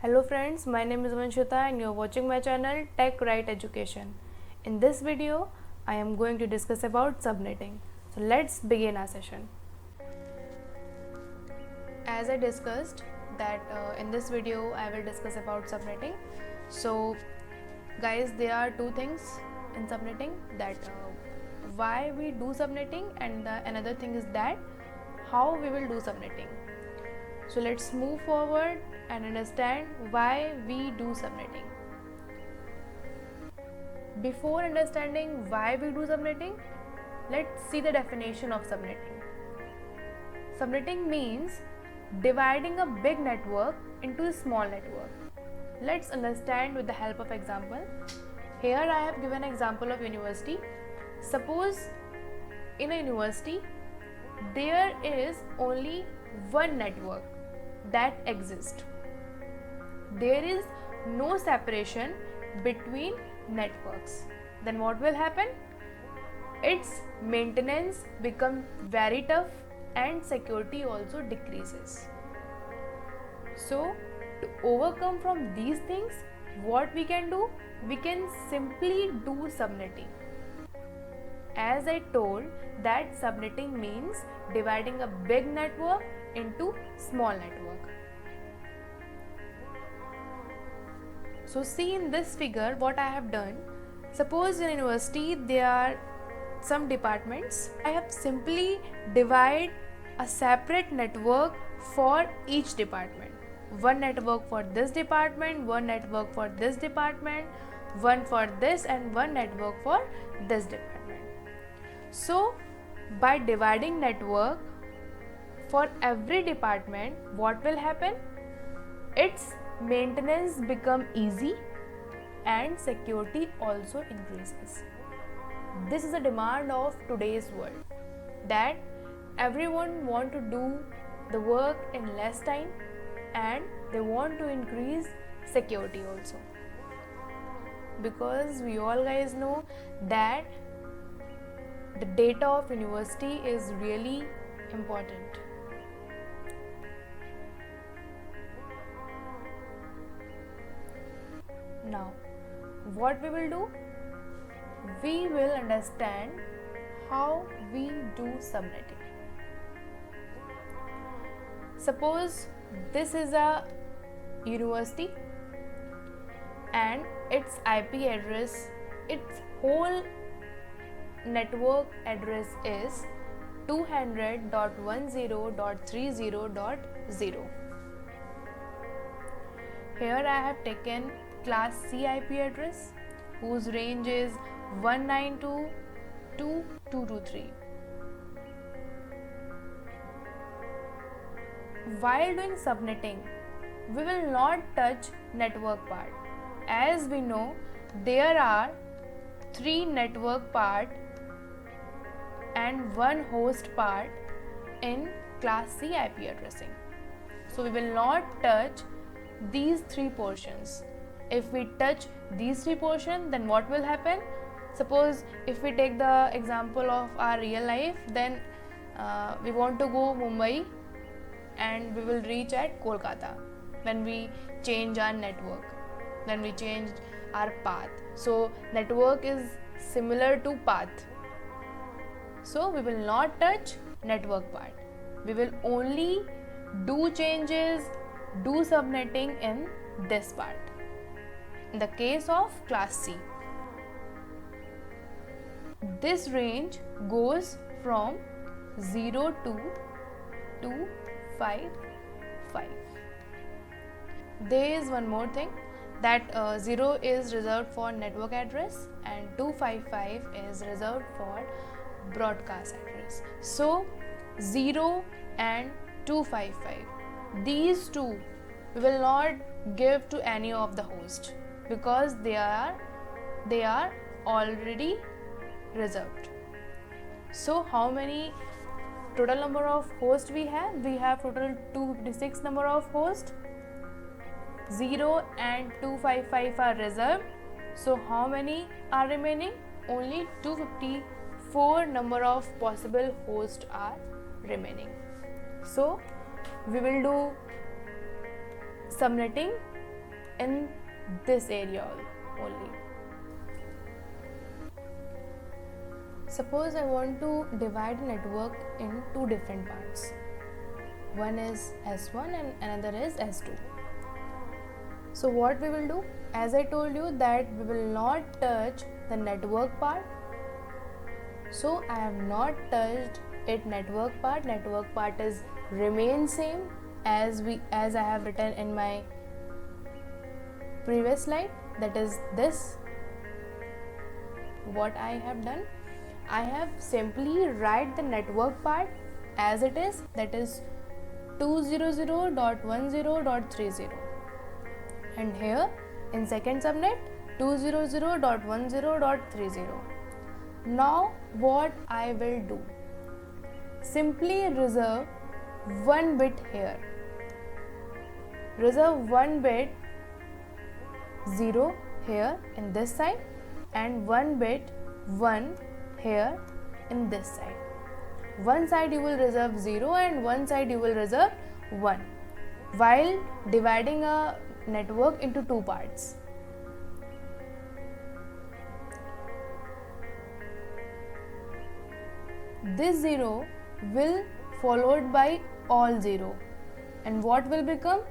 Hello friends, my name is Vanshita and you are watching my channel Tech Right Education. In this video, I am going to discuss about subnetting. So let's begin our session. As I discussed that in this video I will discuss about subnetting. So guys, there are two things in subnetting, that why we do subnetting, and another thing is that how we will do subnetting. So let's move forward and understand why we do subnetting. Before understanding why we do subnetting, let's see the definition of subnetting. Subnetting means dividing a big network into a small network. Let's understand with the help of example. Here I have given example of university. Suppose in a university there is only one network that exists. There is no separation between networks. Then what will happen? Its maintenance becomes very tough and security also decreases. So to overcome from these things, what we can do? We can simply do subnetting. As I told, that subnetting means dividing a big network into small network. So see in this figure what I have done. Suppose in university there are some departments. I have simply divide a separate network for each department. One network for this department, one network for this department, one for this, and one network for this department. So by dividing network for every department, what will happen? Its maintenance become easy and security also increases. This is a demand of today's world, that everyone want to do the work in less time and they want to increase security also, because we all guys know that the data of university is really important. Now what we will do? We will understand how we do subnetting. Suppose this is a university and its IP address, its whole network address is 200.10.30.0. Here I have taken class C IP address whose range is 192.2.223. While doing subnetting, we will not touch network part. As we know, there are 3 network part and 1 host part in class C IP addressing. So we will not touch these 3 portions. If we touch these 3 portions, then what will happen? Suppose if we take the example of our real life, then we want to go Mumbai and we will reach at Kolkata. Then we change our network, then we change our path. So network is similar to path. So we will not touch network part. We will only do changes, do subnetting in this part. In the case of class C, this range goes from 0 to 255. There is one more thing, that 0 is reserved for network address and 255 is reserved for broadcast address. So 0 and 255, these two we will not give to any of the host because they are already reserved. So how many total number of hosts we have? We have total 256 number of hosts. 0 and 255 are reserved. So how many are remaining? Only 254 number of possible hosts are remaining. So we will do subnetting in this area only. Suppose I want to divide a network in two different parts. One is S1 and another is S2. So what we will do? As I told you that we will not touch the network part. So I have not touched it network part. Network part is remain same as I have written in my previous slide. That is this. What I have done, I have simply write the network part as it is, that is 200.10.30, and here in second subnet 200.10.30. Now what I will do, simply reserve one bit here, reserve one bit 0 here in this side and one bit 1 here in this side. One side you will reserve 0 and one side you will reserve 1 while dividing a network into two parts. This 0 will followed by all 0, and what will become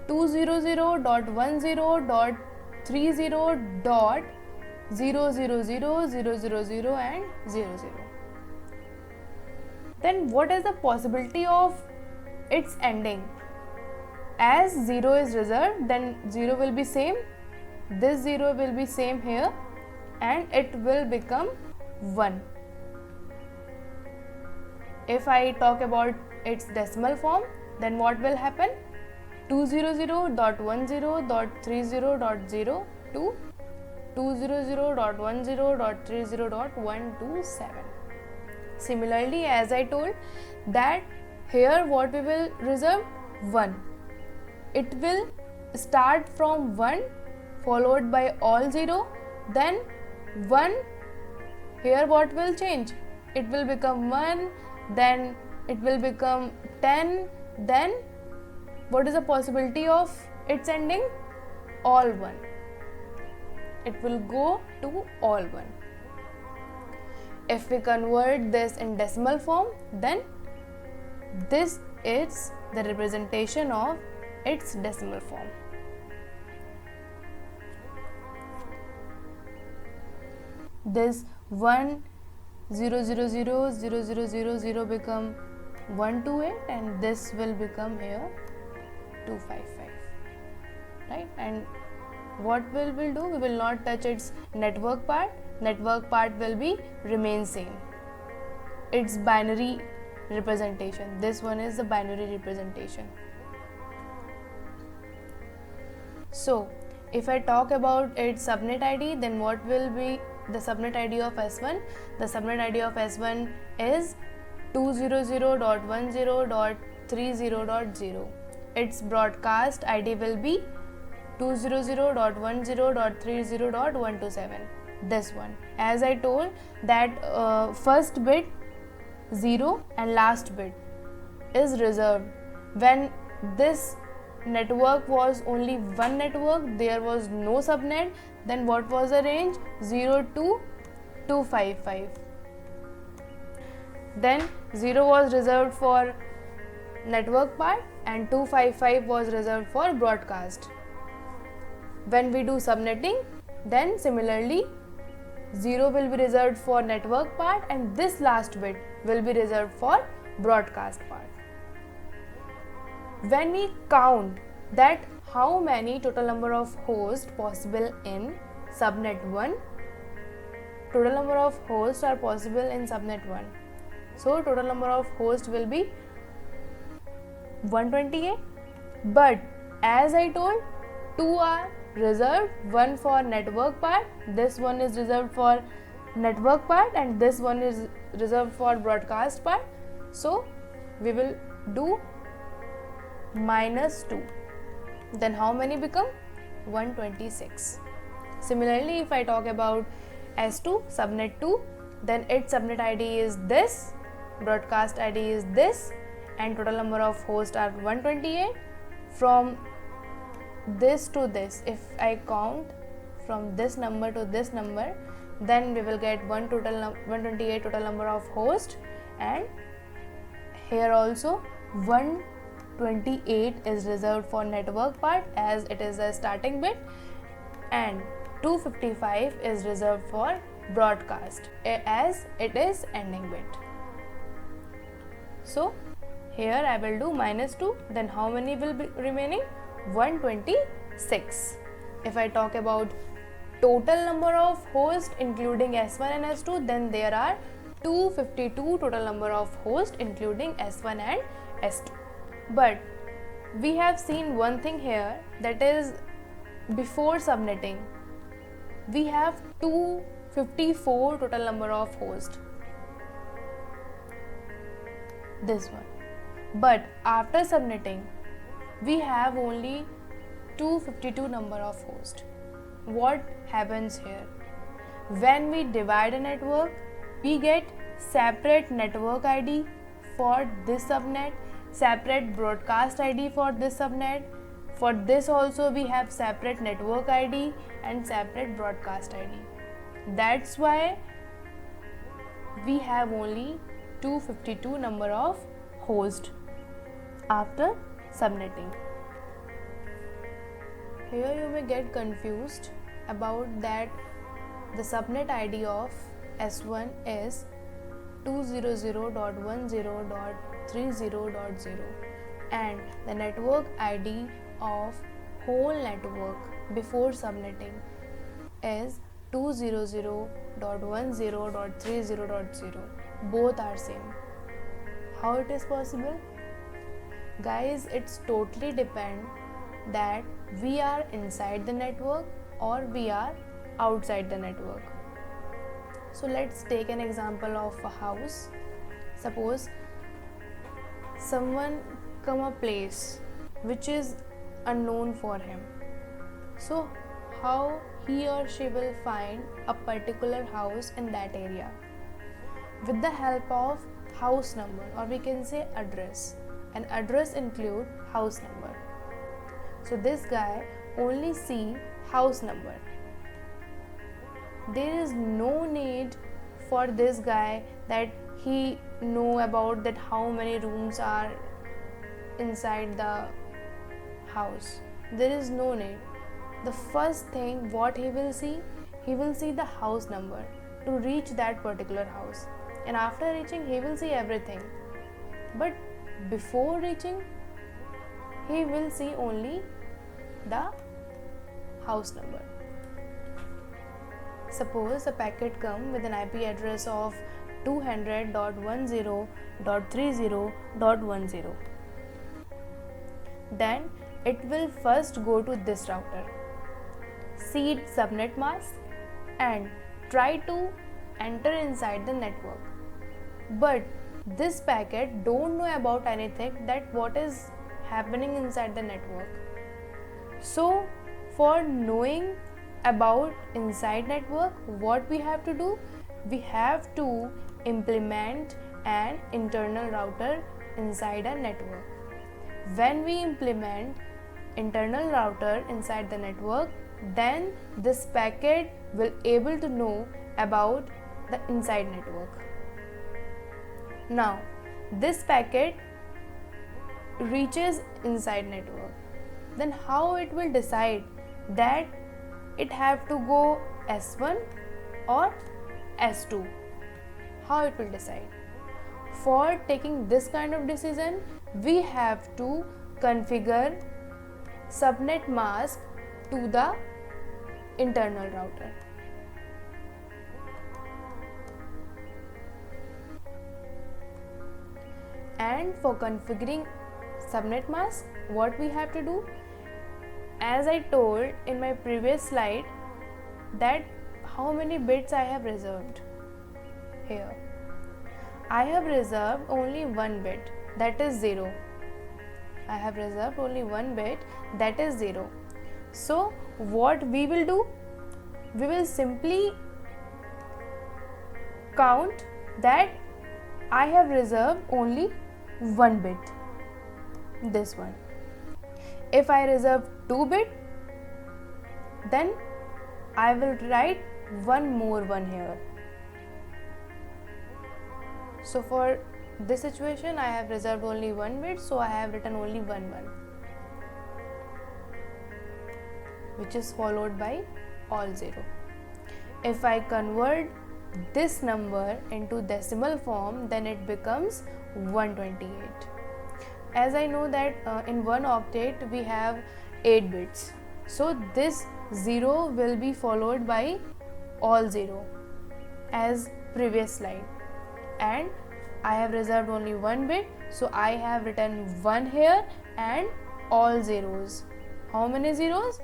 200.10.30.000.000 and 00. Then what is the possibility of its ending? As 0 is reserved, then 0 will be same, this 0 will be same here, and it will become 1. If I talk about its decimal form, then what will happen? 200.10.30.0 to 200.10.30.127. Similarly, as I told that here what we will reserve 1. It will start from 1 followed by all 0, then 1. Here what will change? It will become 1, then it will become 10, then what is the possibility of its ending? All 1. It will go to all 1. If we convert this in decimal form, then this is the representation of its decimal form. This 1,0,0,0,0,0,0,0 become 128, and this will become here 255, right? And what we will do? We will not touch its network part. Network part will be remain same. Its binary representation. This one is the binary representation. So, if I talk about its subnet ID, then what will be the subnet ID of S1? The subnet ID of S1 is 200.10.30.0. Its broadcast ID will be 200.10.30.127. This one. As I told that first bit 0 and last bit is reserved. When this network was only one network, there was no subnet, then what was the range? 0 to 255. Then 0 was reserved for network part and 255 was reserved for broadcast. When we do subnetting, then similarly 0 will be reserved for network part and this last bit will be reserved for broadcast part. When we count that how many total number of hosts possible in subnet 1, total number of hosts are possible in subnet 1. So total number of hosts will be 128, but as I told, 2 are reserved, one for network part, this one is reserved for network part and this one is reserved for broadcast part. So we will do -2. Then how many become? 126. Similarly, if I talk about S2, subnet 2, then its subnet ID is this, broadcast ID is this, and total number of hosts are 128. From this to this, if I count from this number to this number, then we will get 128 total number of hosts, and here also 128 is reserved for network part as it is a starting bit, and 255 is reserved for broadcast as it is ending bit. So here I will do -2, then how many will be remaining? 126. If I talk about total number of hosts including S1 and S2, then there are 252 total number of hosts including S1 and S2. But we have seen one thing here, that is before subnetting we have 254 total number of hosts, this one. But after subnetting we have only 252 number of hosts. What happens here? When we divide a network, we get separate network ID for this subnet, separate broadcast ID for this subnet. For this also we have separate network ID and separate broadcast ID. That's why we have only 252 number of hosts after subnetting. Here you may get confused about that the subnet ID of S1 is 200.10.30.0 and the network ID of whole network before subnetting is 200.10.30.0. Both are same. How it is possible? Guys, it's totally depend that we are inside the network or we are outside the network. So let's take an example of a house. Suppose someone come a place which is unknown for him. So how he or she will find a particular house in that area? With the help of house number, or we can say address. An address include house number. So this guy only see house number. There is no need for this guy that he know about that how many rooms are inside the house. There is no need. The first thing what he will see the house number to reach that particular house, and after reaching he will see everything. But before reaching he will see only the house number. Suppose a packet come with an IP address of 200.10.30.10. Then it will first go to this router, see its subnet mask and try to enter inside the network. But this packet don't know about anything that what is happening inside the network. So for knowing about inside network, what we have to do? We have to implement an internal router inside a network. When we implement internal router inside the network, then this packet will able to know about the inside network. Now this packet reaches inside network, then how it will decide that it have to go S1 or S2? How it will decide? For taking this kind of decision, we have to configure subnet mask to the internal router. And for configuring subnet mask, what we have to do? As I told in my previous slide that how many bits I have reserved. Here I have reserved only one bit, that is 0. I have reserved only one bit, that is 0. So what we will do? We will simply count that I have reserved only one bit, this one. If I reserve 2 bit, then I will write one more one here. So for this situation I have reserved only 1 bit, so I have written only 1 1, which is followed by all 0. If I convert this number into decimal form, then it becomes 128. As I know that in one octet we have 8 bits, so this 0 will be followed by all 0 as previous slide, and I have reserved only 1 bit, so I have written 1 here and all zeros. How many zeros?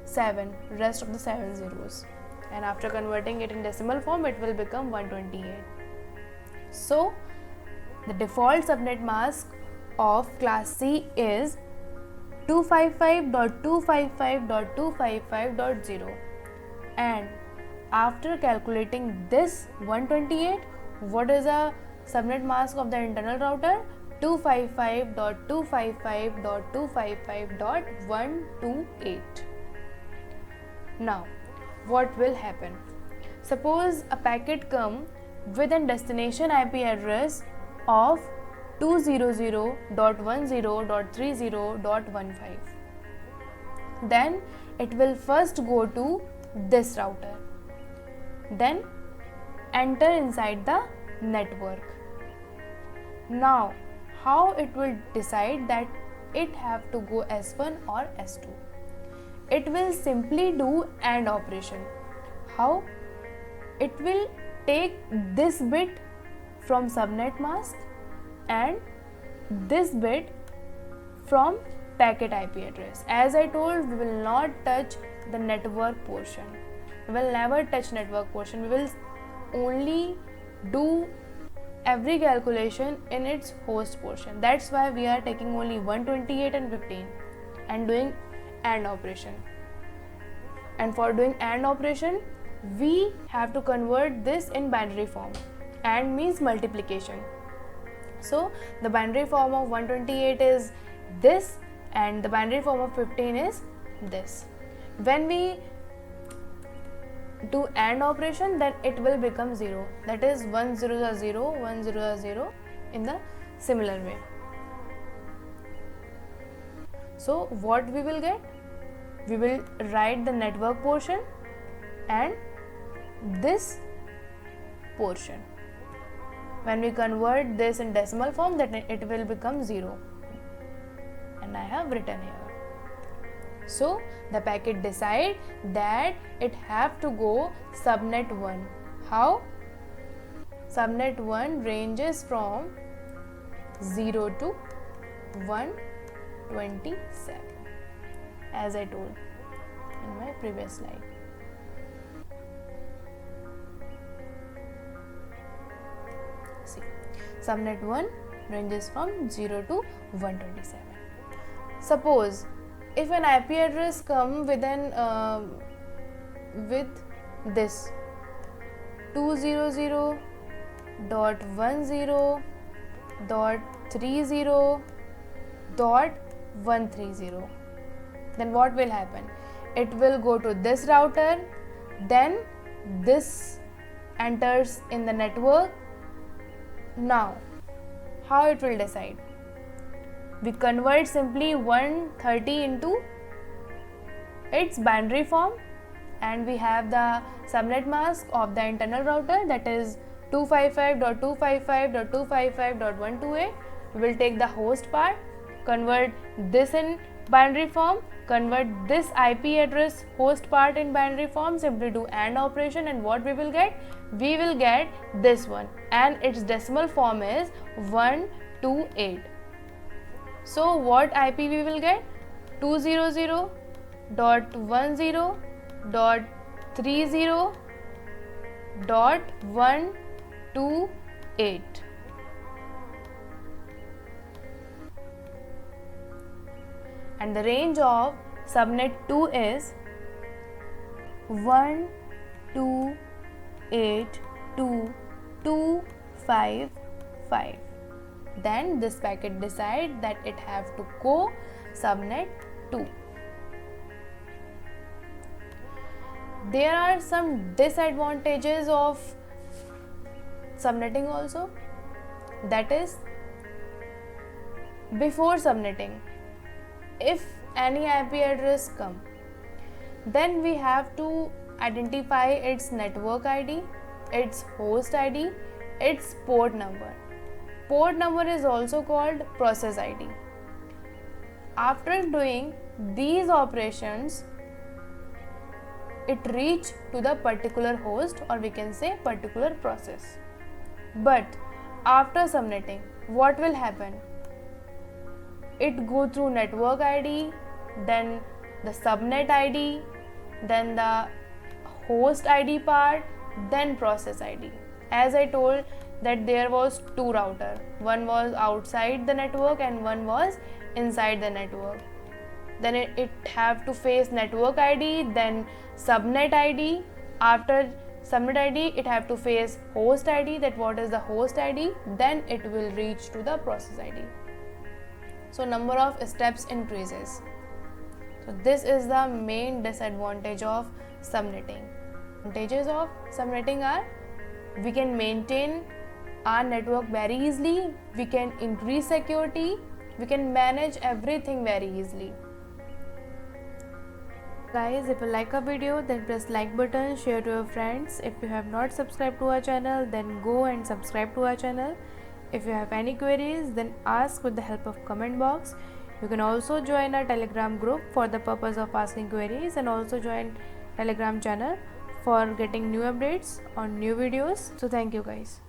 7, rest of the 7 zeros, and after converting it in decimal form it will become 128. So the default subnet mask of class C is 255.255.255.0, and after calculating this 128, what is the subnet mask of the internal router? 255.255.255.128. Now what will happen? Suppose a packet come with a destination IP address of 200.10.30.15. Then it will first go to this router, then enter inside the network. Now how it will decide that it have to go S1 or S2? It will simply do AND operation. How? It will take this bit from subnet mask and this bit from packet IP address. As I told, we will not touch the network portion. We will never touch network portion. We will only do every calculation in its host portion. That's why we are taking only 128 and 15 and doing AND operation. And for doing AND operation, we have to convert this in binary form. AND means multiplication. So the binary form of 128 is this, and the binary form of 15 is this. When we do AND operation, then it will become 0. That is 1 0 0 1 0 0 in the similar way. So what we will get? We will write the network portion and this portion. When we convert this in decimal form, then it will become 0, and I have written here. So the packet decide that it have to go subnet 1. How? Subnet 1 ranges from 0 to 127, as I told in my previous slide. See, subnet 1 ranges from 0 to 127. Suppose if an IP address come with this 200.10.30.130, then what will happen? It will go to this router, then this enters in the network. Now how it will decide? We convert simply 130 into its binary form, and we have the subnet mask of the internal router, that is 255.255.255.128. We will take the host part, convert this in binary form, convert this IP address host part in binary form, simply do AND operation, and what we will get? We will get this one, and its decimal form is 128. So what IP we will get? 200.10.30.128. And the range of subnet 2 is 128.2.255. Then this packet decide that it have to go subnet 2. There are some disadvantages of subnetting also. That is, before subnetting, if any IP address come, then we have to identify its network ID, its host ID, its port number. Port number is also called process ID. After doing these operations, it reach to the particular host, or we can say particular process. But after subnetting, what will happen? It go through network ID, then the subnet ID, then the host ID part, then process ID. As I told that there was two router, one was outside the network and one was inside the network. Then it have to face network ID, then subnet ID. After subnet ID, it have to face host ID, that what is the host ID, then it will reach to the process ID. So number of steps increases. So this is the main disadvantage of subnetting. Advantages of subnetting are, we can maintain our network very easily, we can increase security, we can manage everything very easily. Guys, if you like a video, then press like button, share to your friends. If you have not subscribed to our channel, then go and subscribe to our channel. If you have any queries, then ask with the help of comment box. You can also join our Telegram group for the purpose of asking queries, and also join Telegram channel for getting new updates on new videos. So thank you guys.